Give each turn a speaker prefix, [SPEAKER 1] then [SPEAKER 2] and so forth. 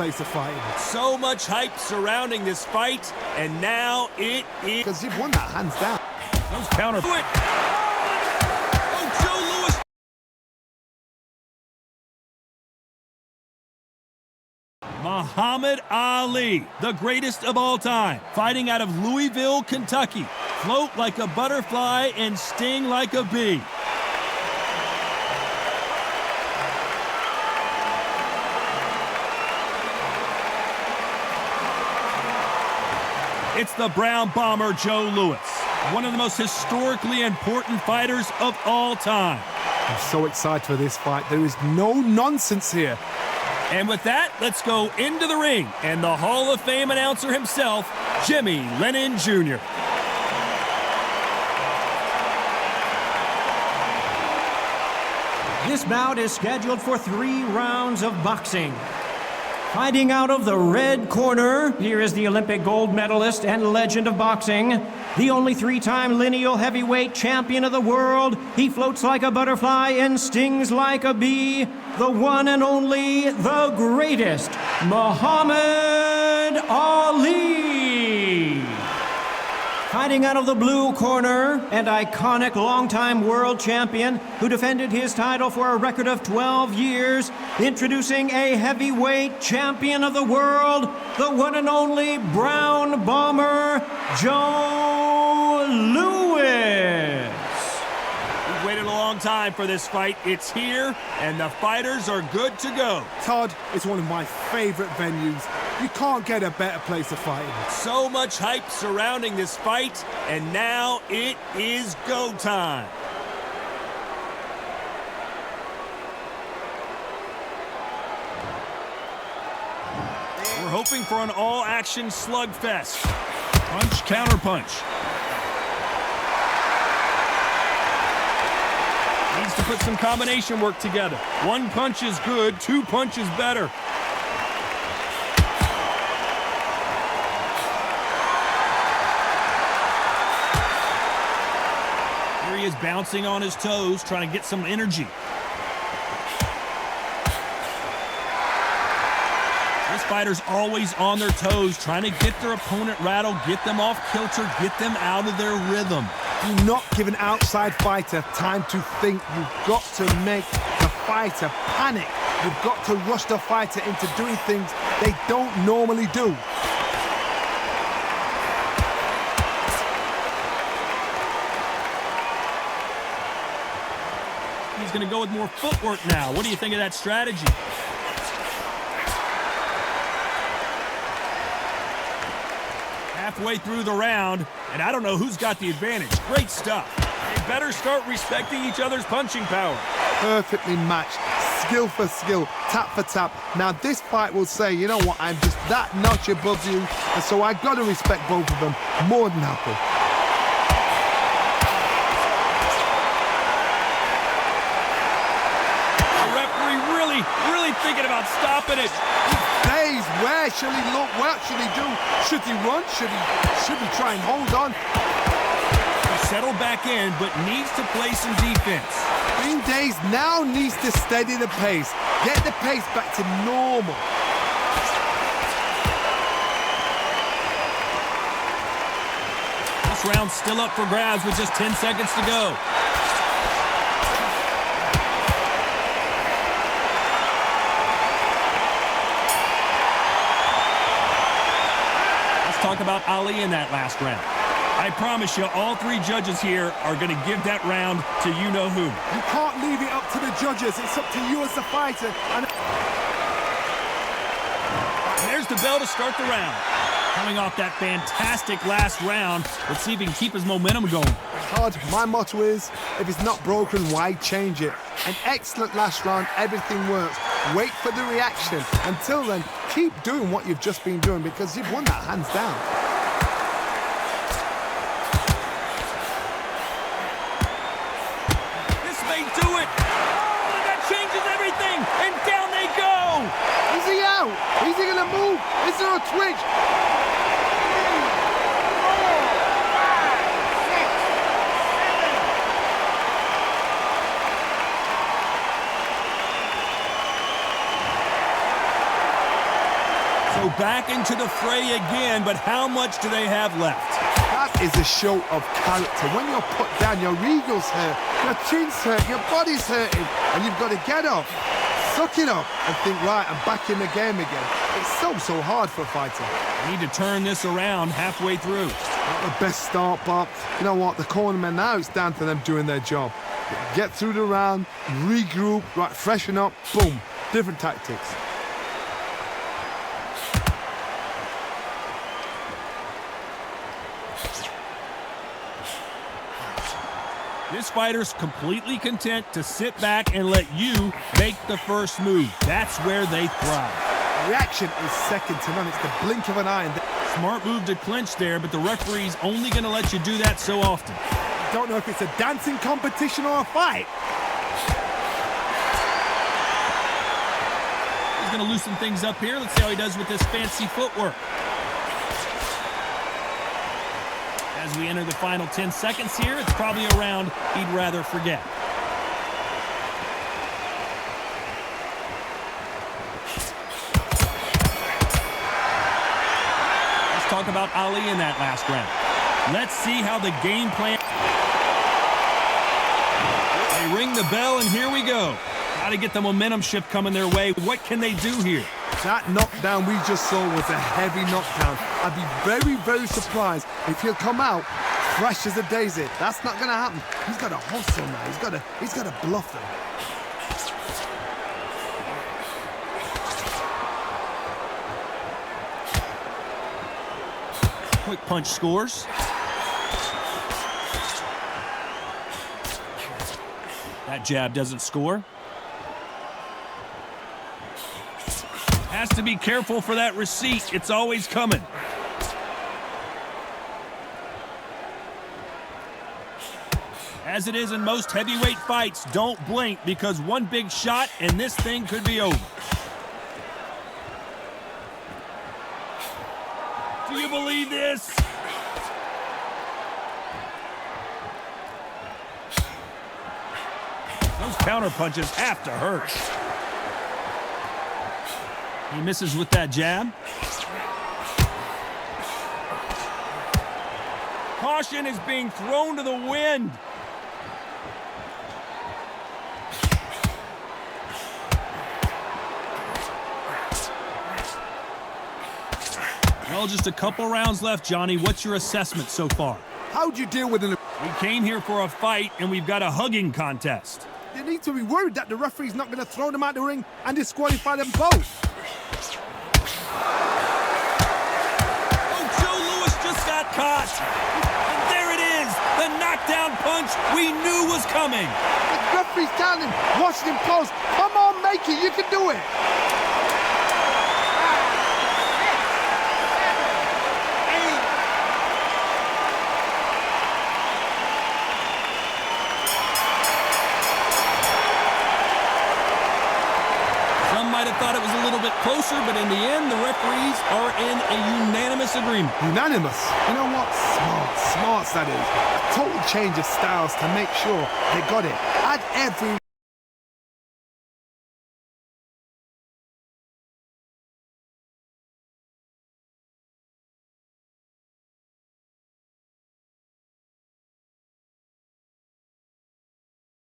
[SPEAKER 1] place of fighting.
[SPEAKER 2] So much hype surrounding this fight, and now it is.
[SPEAKER 1] Because you've won that hands down.
[SPEAKER 2] Those counter. Oh, Joe Louis. Muhammad Ali, the greatest of all time, fighting out of Louisville, Kentucky. Float like a butterfly and sting like a bee. It's the Brown Bomber Joe Louis, one of the most historically important fighters of all time.
[SPEAKER 1] I'm so excited for this fight. There is no nonsense here.
[SPEAKER 2] And with that, let's go into the ring and the Hall of Fame announcer himself, Jimmy Lennon Jr.
[SPEAKER 3] This bout is scheduled for 3 rounds of boxing. Fighting out of the red corner, here is the Olympic gold medalist and legend of boxing, the only 3-time lineal heavyweight champion of the world. He floats like a butterfly and stings like a bee, the one and only, the greatest, Muhammad Ali. Fighting out of the blue corner, an iconic longtime world champion who defended his title for a record of 12 years, introducing a heavyweight champion of the world, the one and only Brown Bomber, Joe Louis.
[SPEAKER 2] We've waited a long time for this fight. It's here, and the fighters are good to go.
[SPEAKER 1] Todd is one of my favorite venues. You can't get a better place of fighting.
[SPEAKER 2] So much hype surrounding this fight, and now it is go time. We're hoping for an all-action slugfest. Punch, counter punch. Needs to put some combination work together. 1 punch is good, 2 punches better. He is bouncing on his toes, trying to get some energy. This fighter's always on their toes, trying to get their opponent rattled, get them off kilter, get them out of their rhythm.
[SPEAKER 1] Do not give an outside fighter time to think. You've got to make the fighter panic. You've got to rush the fighter into doing things they don't normally do.
[SPEAKER 2] He's going to go with more footwork now. What do you think of that strategy? Halfway through the round, and I don't know who's got the advantage. Great stuff. They better start respecting each other's punching power.
[SPEAKER 1] Perfectly matched, skill for skill, tap for tap. Now this fight will say, you know what, I'm just that notch above you, and so I got to respect both of them more than happy.
[SPEAKER 2] Really thinking about stopping it.
[SPEAKER 1] Days, where shall he look? What should he do? Should he run? Should he try and hold on?
[SPEAKER 2] He settled back in, but needs to play some defense.
[SPEAKER 1] Green Days now needs to steady the pace. Get the pace back to normal.
[SPEAKER 2] This round's still up for grabs with just 10 seconds to go. Talk about Ali in that last round. I promise you, all 3 judges here are going to give that round to you-know-who.
[SPEAKER 1] You can't leave it up to the judges. It's up to you as the fighter. And
[SPEAKER 2] there's the bell to start the round. Coming off that fantastic last round, let's see if he can keep his momentum going.
[SPEAKER 1] Todd, my motto is, if it's not broken, why change it? An excellent last round, everything works. Wait for the reaction. Until then, keep doing what you've just been doing because you've won that hands down.
[SPEAKER 2] This may do it. Oh, that changes everything. And down they go.
[SPEAKER 1] Is he out? Is he going to move? Is there a twitch?
[SPEAKER 2] So back into the fray again, but how much do they have left?
[SPEAKER 1] That is a show of character. When you're put down, your ego's hurt, your chin's hurt, your body's hurting, and you've got to get up, suck it up, and think, right, I'm back in the game again. It's so hard for a fighter.
[SPEAKER 2] Need to turn this around halfway through.
[SPEAKER 1] Not the best start, but you know what? The cornermen now, it's down to them doing their job. Get through the round, regroup, right, freshen up, boom, different tactics.
[SPEAKER 2] This fighter's completely content to sit back and let you make the first move. That's where they thrive.
[SPEAKER 1] Reaction is second to none. It's the blink of an eye.
[SPEAKER 2] Smart move to clinch there, but the referee's only going to let you do that so often.
[SPEAKER 1] Don't know if it's a dancing competition or a fight.
[SPEAKER 2] He's going to loosen things up here. Let's see how he does with this fancy footwork. As we enter the final 10 seconds here, it's probably a round he'd rather forget. Let's talk about Ali in that last round. Let's see how the game plan... They ring the bell, and here we go. Got to get the momentum shift coming their way. What can they do here?
[SPEAKER 1] That knockdown we just saw was a heavy knockdown. I'd be very surprised if he'll come out fresh as a daisy. That's not going to happen. He's got to hustle now. He's got to bluff them.
[SPEAKER 2] Quick punch scores. That jab doesn't score. Has to be careful for that receipt. It's always coming. As it is in most heavyweight fights, don't blink because one big shot and this thing could be over. Do you believe this? Those counter punches have to hurt. He misses with that jab. Caution is being thrown to the wind. Well, just a couple rounds left, Johnny. What's your assessment so far?
[SPEAKER 1] How'd you deal with it?
[SPEAKER 2] We came here for a fight, and we've got a hugging contest.
[SPEAKER 1] You need to be worried that the referee's not going to throw them out the ring and disqualify them both.
[SPEAKER 2] Caught. And there it is, the knockdown punch we knew was coming.
[SPEAKER 1] The referee's down him, watching him close. Come on, make it, you can do it.
[SPEAKER 2] Some might have thought it was a little bit closer, but in the end, the referees are in a unanimous agreement.
[SPEAKER 1] Unanimous? You know what? Smart that is. A total change of styles to make sure they got it. Add every